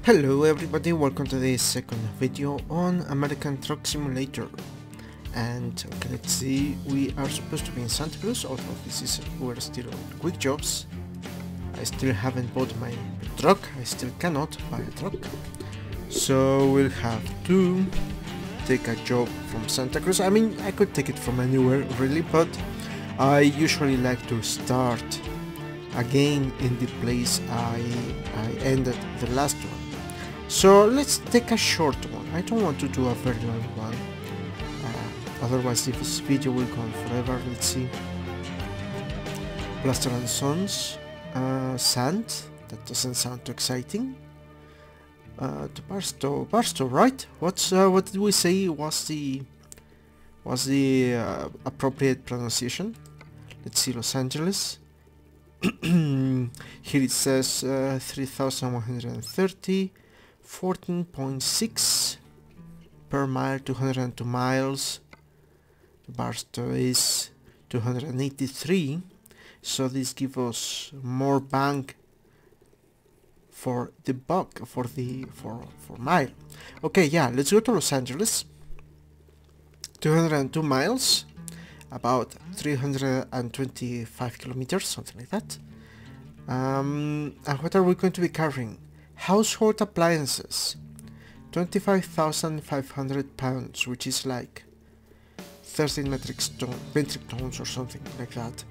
Hello everybody, welcome to this second video on American Truck Simulator. And okay, let's see, we are supposed to be in Santa Cruz, although we're still on quick jobs. I still haven't bought my truck, I still cannot buy a truck. So we'll have to take a job from Santa Cruz. I mean, I could take it from anywhere really, but I usually like to start again in the place I ended the last one. So let's take a short one. I don't want to do a very long one, otherwise this video will go on forever. Let's see. Plaster and Sons, sand. That doesn't sound too exciting. To Barstow, right? What did we say was the appropriate pronunciation? Let's see, Los Angeles. Here it says 3,130. 14.6 per mile, 202 miles. Barstow is 283, so this gives us more bang for the buck, for mile. Okay, yeah, let's go to Los Angeles. 202 miles, about 325 kilometers, something like that. And what are we going to be carrying? Household appliances, 25,500 pounds, which is like 13 metric tons or something like that.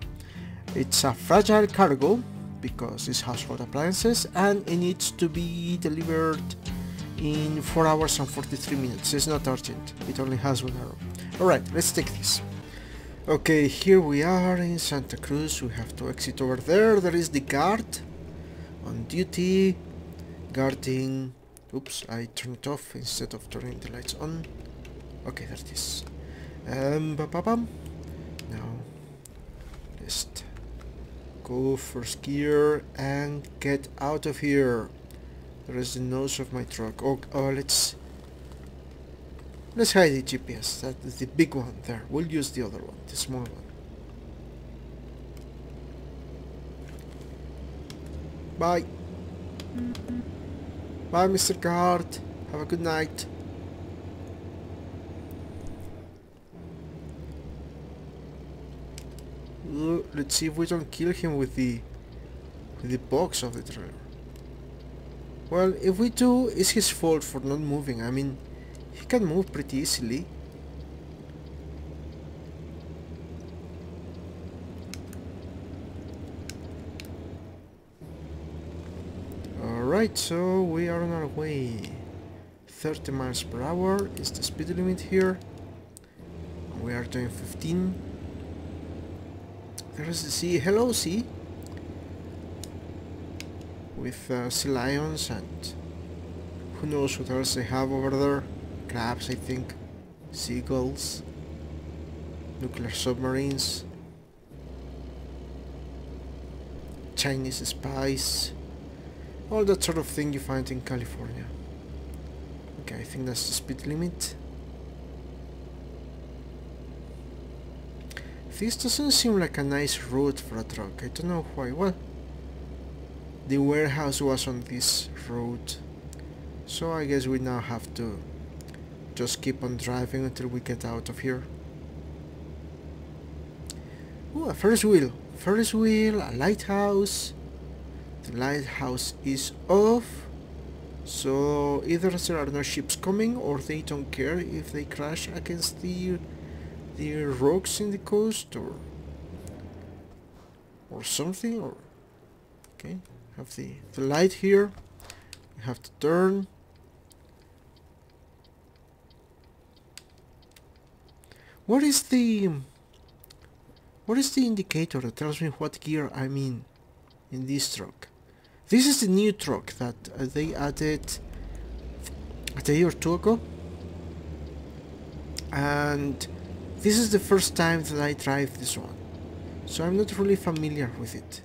It's a fragile cargo because it's household appliances, and it needs to be delivered in 4 hours and 43 minutes. It's not urgent, it only has 1 hour. Alright, let's take this. Okay, here we are in Santa Cruz. We have to exit over there. There is the guard on duty. Guarding. Oops, I turned it off instead of turning the lights on. Okay, there it is. Now let's go first gear and get out of here. There is the nose of my truck. Oh, let's hide the GPS. That is the big one there. We'll use the other one, the small one. Bye. Bye, Mr. Guard. Have a good night. Let's see if we don't kill him with the box of the trailer. Well, if we do, it's his fault for not moving. I mean, he can move pretty easily. Alright, so we are on our way. 30 miles per hour is the speed limit here. We are doing 15. There is the sea. Hello, sea. With sea lions and who knows what else they have over there. Crabs, I think. Seagulls. Nuclear submarines. Chinese spies. All that sort of thing you find in California. Okay, I think that's the speed limit. This doesn't seem like a nice road for a truck. I don't know why. Well, the warehouse was on this road, so I guess we now have to just keep on driving until we get out of here. Ooh, a Ferris wheel. Ferris wheel, a lighthouse. The lighthouse is off, so either there are no ships coming or they don't care if they crash against the rocks in the coast or something. Or okay, have the light here. We have to turn. What is the indicator that tells me what gear I'm in this truck? This is the new truck that they added a day or two ago, and this is the first time that I drive this one, so I'm not really familiar with it.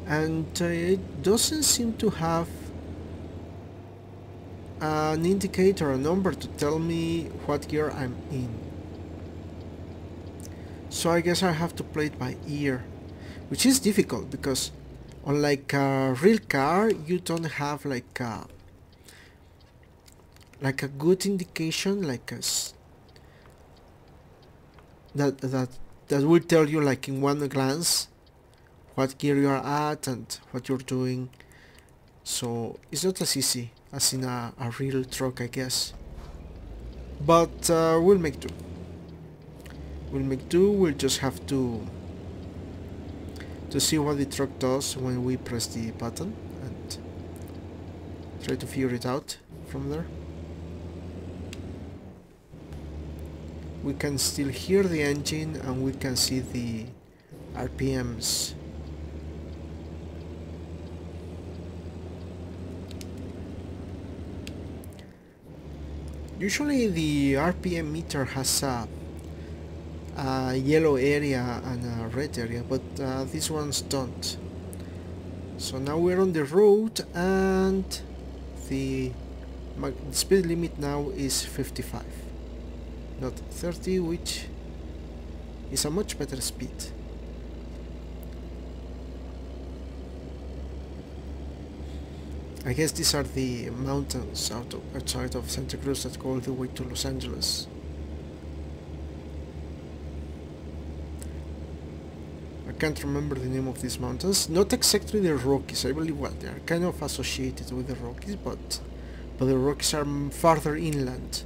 And it doesn't seem to have an indicator, a number to tell me what gear I'm in. So I guess I have to play it by ear. which is difficult because unlike a real car, you don't have like a good indication, like that will tell you like in one glance what gear you are at and what you're doing. So it's not as easy as in a real truck, I guess. But we'll make do. We'll just have to see what the truck does when we press the button and try to figure it out from there. We can still hear the engine and we can see the RPMs. Usually the RPM meter has a yellow area and a red area, but these ones don't. So now we're on the road and the speed limit now is 55, not 30, which is a much better speed. I guess these are the mountains outside of Santa Cruz that go all the way to Los Angeles. I can't remember the name of these mountains. Not exactly the Rockies. I believe they are kind of associated with the Rockies, but the Rockies are farther inland.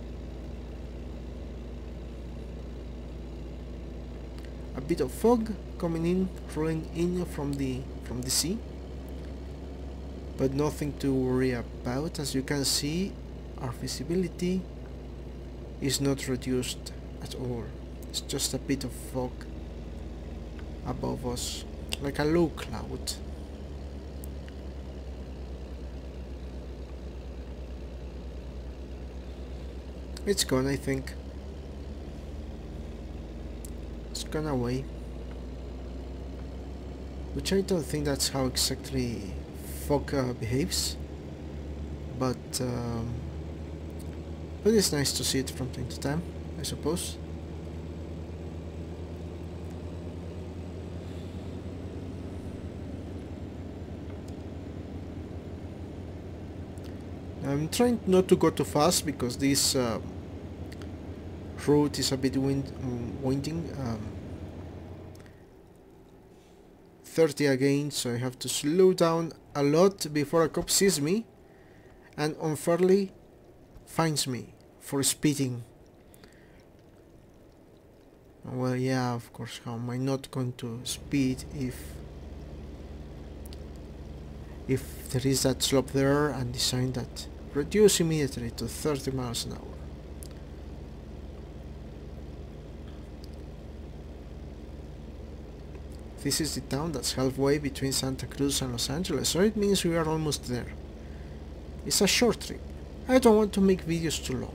A bit of fog coming in, rolling in from the sea. But nothing to worry about. As you can see, our visibility is not reduced at all. It's just a bit of fog above us, like a low cloud. It's gone, I think. It's gone away. Which I don't think that's how exactly fog behaves, but it's nice to see it from time to time, I suppose. I'm trying not to go too fast because this road is a bit winding. 30 again, so I have to slow down a lot before a cop sees me and unfairly fines me for speeding. Well, yeah, of course, how am I not going to speed if there is that slope there and the sign that reduce immediately to 30 miles an hour. This is the town that's halfway between Santa Cruz and Los Angeles, so it means we are almost there. It's a short trip. I don't want to make videos too long.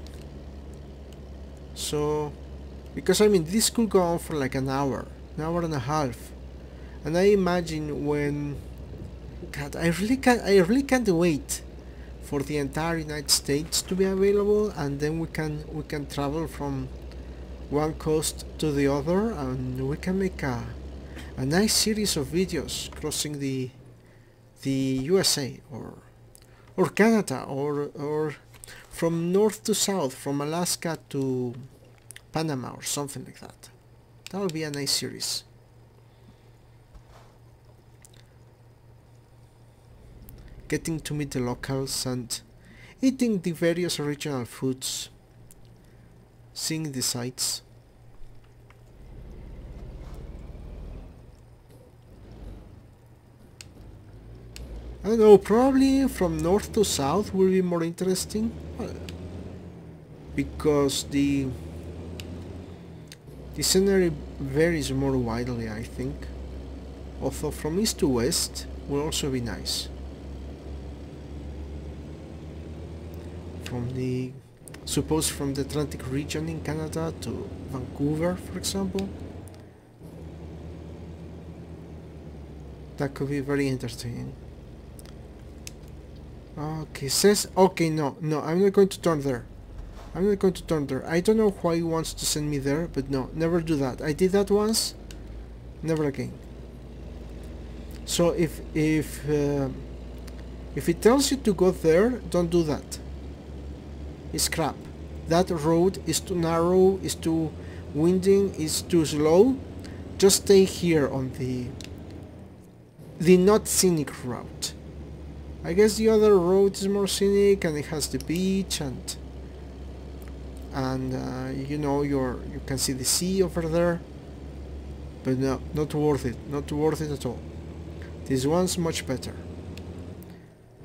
So, because I mean, this could go on for like an hour and a half. And I imagine when... God, I really can't wait for the entire United States to be available, and then we can travel from one coast to the other, and we can make a nice series of videos crossing the USA or Canada or from north to south, from Alaska to Panama or something like that. That would be a nice series. Getting to meet the locals and eating the various original foods, seeing the sights. I don't know, probably from north to south will be more interesting, because the scenery varies more widely, I think. Although from east to west will also be nice. From the Atlantic region in Canada to Vancouver, for example. That could be very entertaining. Okay, says... Okay, no, I'm not going to turn there. I'm not going to turn there. I don't know why he wants to send me there, but no, never do that. I did that once, never again. So if it tells you to go there, don't do that. It's crap. That road is too narrow, is too winding, is too slow. Just stay here on the not scenic route. I guess the other road is more scenic and it has the beach and you know, you can see the sea over there. But no, not worth it. Not worth it at all. This one's much better.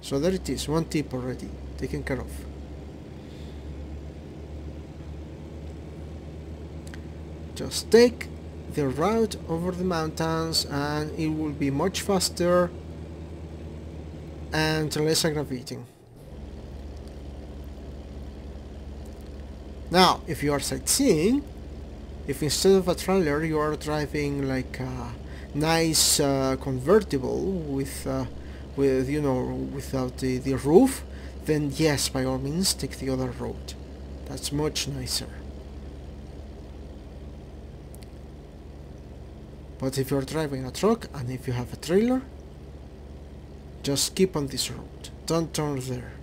So there it is, one tip already taken care of. Just take the route over the mountains and it will be much faster and less aggravating. Now, if you are sightseeing, if instead of a trailer you are driving like a nice convertible with you know, without the roof, then yes, by all means take the other road. That's much nicer. But if you're driving a truck and if you have a trailer, just keep on this road. Don't turn there.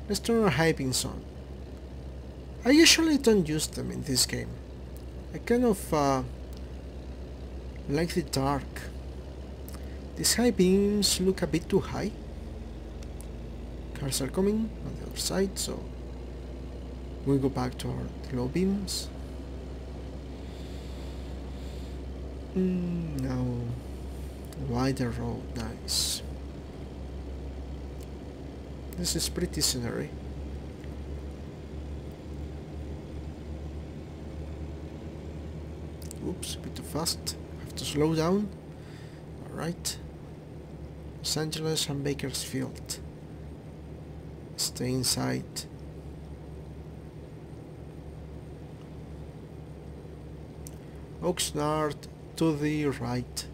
Let's turn our high beams on. I usually don't use them in this game. I kind of like the dark. These high beams look a bit too high. Cars are coming on the other side, so we go back to our low beams. Now, wider road, nice. This is pretty scenery. Oops, a bit too fast. Have to slow down. Alright. Los Angeles and Bakersfield. Stay inside. Oxnard to the right.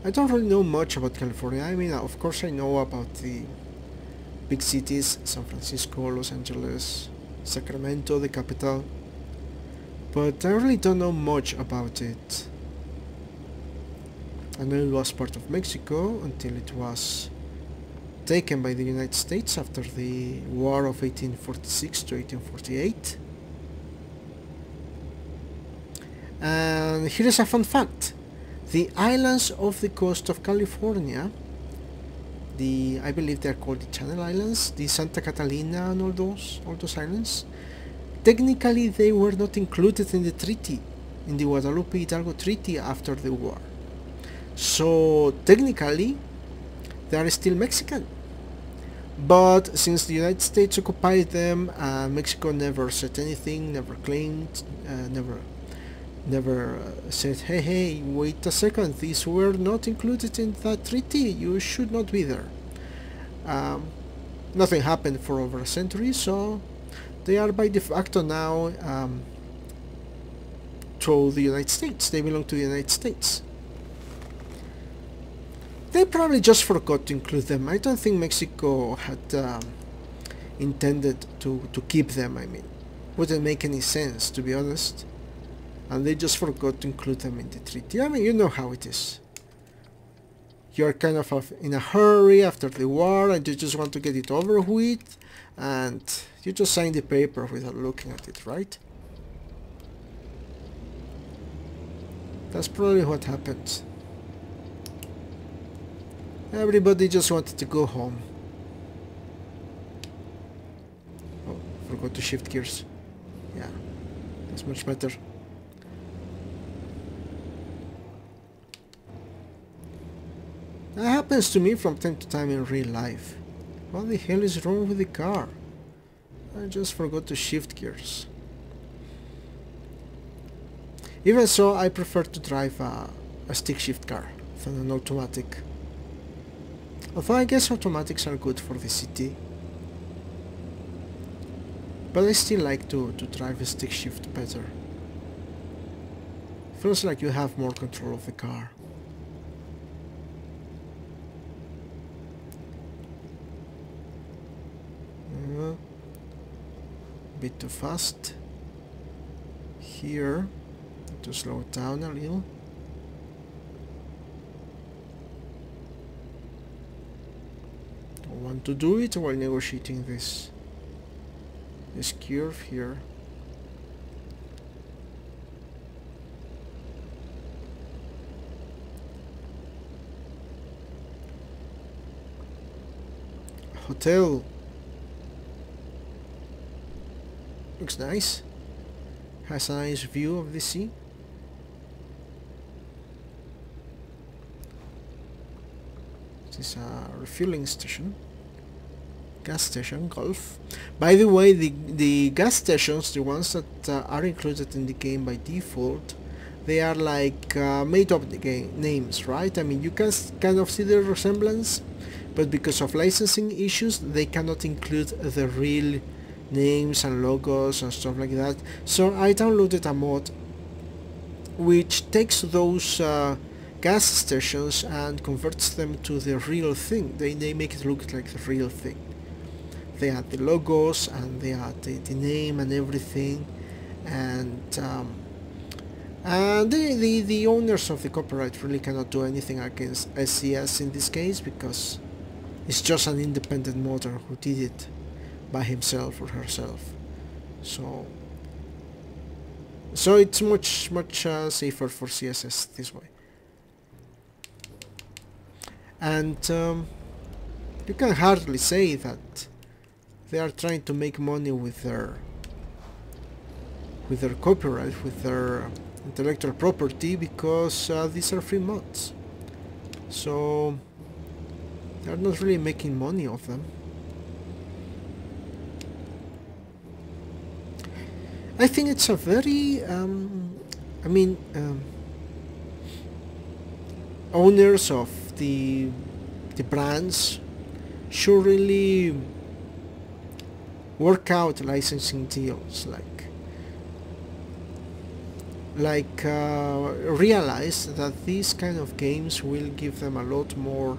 I don't really know much about California. I mean, of course I know about the big cities, San Francisco, Los Angeles, Sacramento, the capital, but I really don't know much about it. I know it was part of Mexico until it was taken by the United States after the War of 1846 to 1848. And here is a fun fact. The islands off the coast of California, I believe they're called the Channel Islands, the Santa Catalina and all those islands, technically they were not included in the treaty, in the Guadalupe Hidalgo Treaty after the war. So technically they are still Mexican. But since the United States occupied them, Mexico never said anything, never claimed, never said, hey, wait a second, these were not included in that treaty, you should not be there. Nothing happened for over a century, so they are by de facto now to the United States. They belong to the United States. They probably just forgot to include them. I don't think Mexico had intended to keep them, I mean. Wouldn't make any sense, to be honest. And they just forgot to include them in the treaty. I mean, you know how it is. You're kind of in a hurry after the war and you just want to get it over with, and you just sign the paper without looking at it, right? That's probably what happened. Everybody just wanted to go home. Oh, forgot to shift gears. Yeah, that's much better. That happens to me from time to time in real life. What the hell is wrong with the car? I just forgot to shift gears. Even so, I prefer to drive a stick shift car than an automatic. Although I guess automatics are good for the city. But I still like to drive a stick shift better. Feels like you have more control of the car. Bit too fast. here to slow it down a little. Don't want to do it while negotiating this curve here. Hotel looks nice. Has a nice view of the sea. This is a refueling station. Gas station, Gulf. By the way, the gas stations, the ones that are included in the game by default, they are like made up the game names, right? I mean, you can kind of see the resemblance, but because of licensing issues, they cannot include the real names and logos and stuff like that. So I downloaded a mod which takes those gas stations and converts them to the real thing. They make it look like the real thing. They add the logos and they add the name and everything, and the owners of the copyright really cannot do anything against SCS in this case, because it's just an independent modder who did it by himself or herself. So it's much safer for CSS this way. And you can hardly say that they are trying to make money with their copyright, with their intellectual property, because these are free mods. So they're not really making money off them. I think it's a very owners of the brands should really work out licensing deals, realize that these kind of games will give them a lot more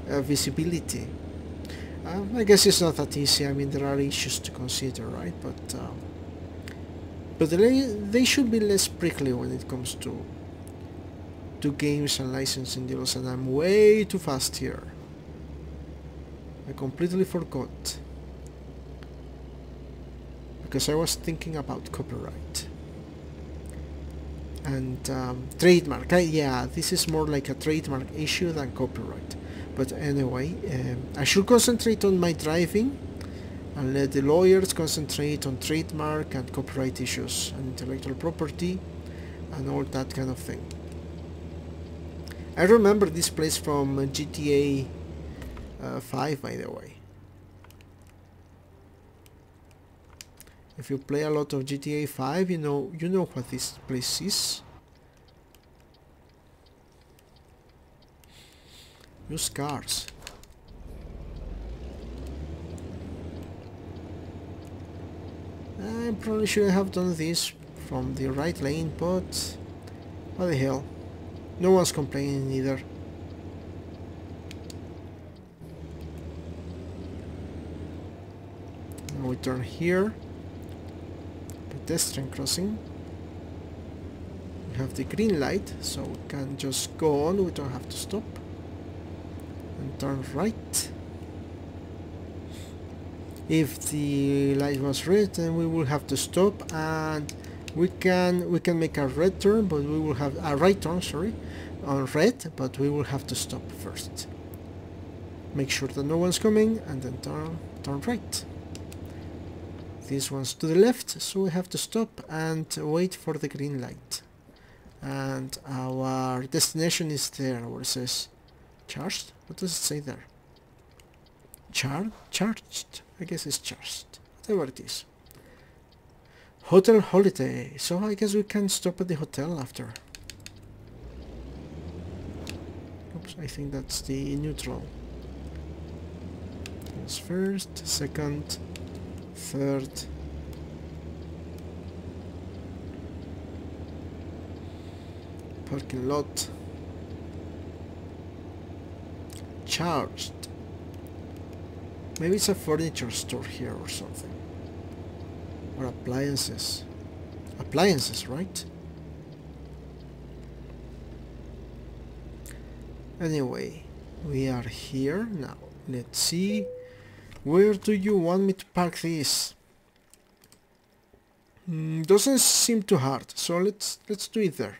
visibility. I guess it's not that easy. I mean, there are issues to consider, right? But they should be less prickly when it comes to games and licensing deals. And I'm way too fast here. I completely forgot, because I was thinking about copyright and trademark. Yeah, this is more like a trademark issue than copyright. But anyway, I should concentrate on my driving and let the lawyers concentrate on trademark and copyright issues and intellectual property and all that kind of thing. I remember this place from GTA 5, by the way. If you play a lot of GTA 5, you know what this place is. Use cars. I probably shouldn't have done this from the right lane, but what the hell. No one's complaining either. Now we turn here. Pedestrian crossing. We have the green light, so we can just go on, we don't have to stop. And turn right. If the light was red, then we will have to stop, and we can make a red turn, but we will have a right turn, sorry, on red, but we will have to stop first. Make sure that no one's coming, and then turn right. This one's to the left, so we have to stop and wait for the green light. And our destination is there, where it says charged. What does it say there? Charged. I guess it's charged. Whatever it is. Hotel Holiday. So I guess we can stop at the hotel after. Oops, I think that's the neutral. That's first, second, third. Parking lot. Charged. Maybe it's a furniture store here or something. Or appliances. appliances, right? Anyway, we are here now. Let's see. Where do you want me to park this? Doesn't seem too hard, so let's do it there.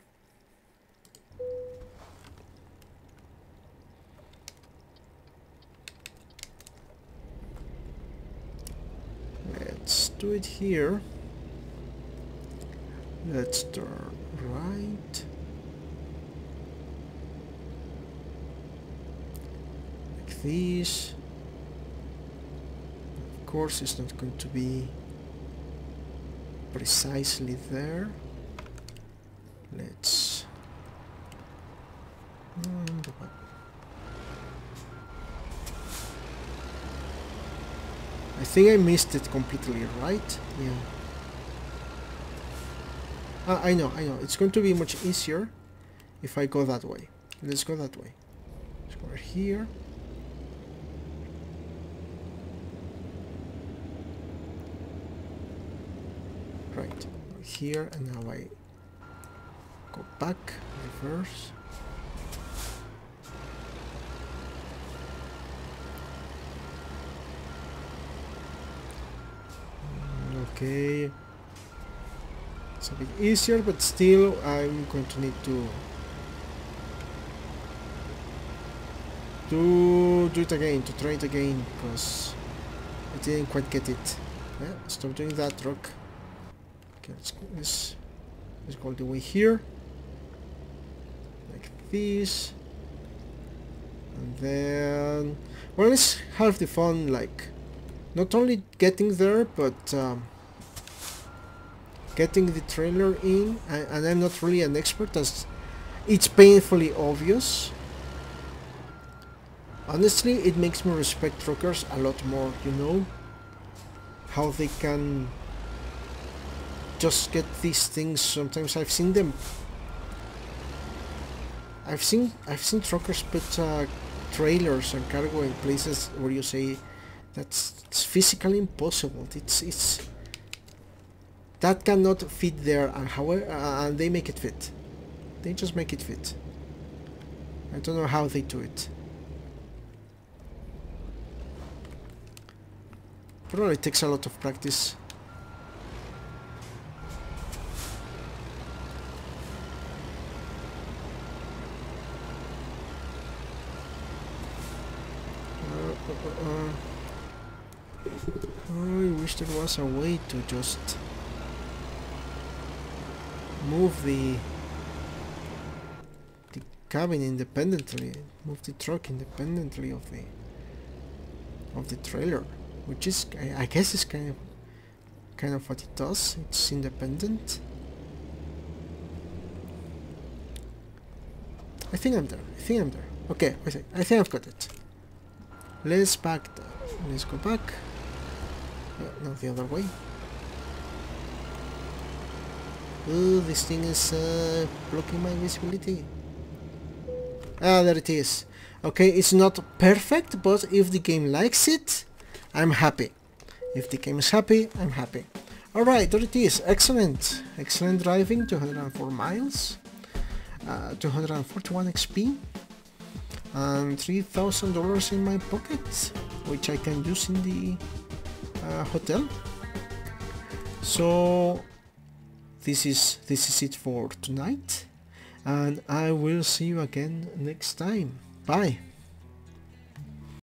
Let's do it here. Let's turn right. Like this. Of course, it's not going to be precisely there. Let's I think I missed it completely, right? Yeah. I know. It's going to be much easier if I go that way. Let's go that way. Let's go here. Right. Here, and now I go back, reverse. Okay. It's a bit easier, but still I'm going to need to do it again, to try it again, because I didn't quite get it. Yeah, stop doing that, rock. Okay, let's go all the way here, like this, and then, well, let's have the fun, like, not only getting there, but getting the trailer in, and I'm not really an expert, as it's painfully obvious. Honestly, it makes me respect truckers a lot more, you know, how they can just get these things. Sometimes I've seen them. I've seen truckers put trailers and cargo in places where you say it's physically impossible. It's that cannot fit there, and however, and they make it fit. They just make it fit. I don't know how they do it. Probably takes a lot of practice. I wish there was a way to just move the cabin independently, move the truck independently of the trailer, which is, I guess, is kind of what it does. It's independent. I think I'm there. Okay, I think I've got it. Let's back. Let's go back. No, the other way. Oh, this thing is blocking my visibility. Ah, there it is. Okay, it's not perfect, but if the game likes it, I'm happy. If the game is happy, I'm happy. Alright, there it is. Excellent. Excellent driving, 204 miles, 241 XP, and $3,000 in my pocket, which I can use in the hotel. So this is it for tonight, and I will see you again next time. Bye.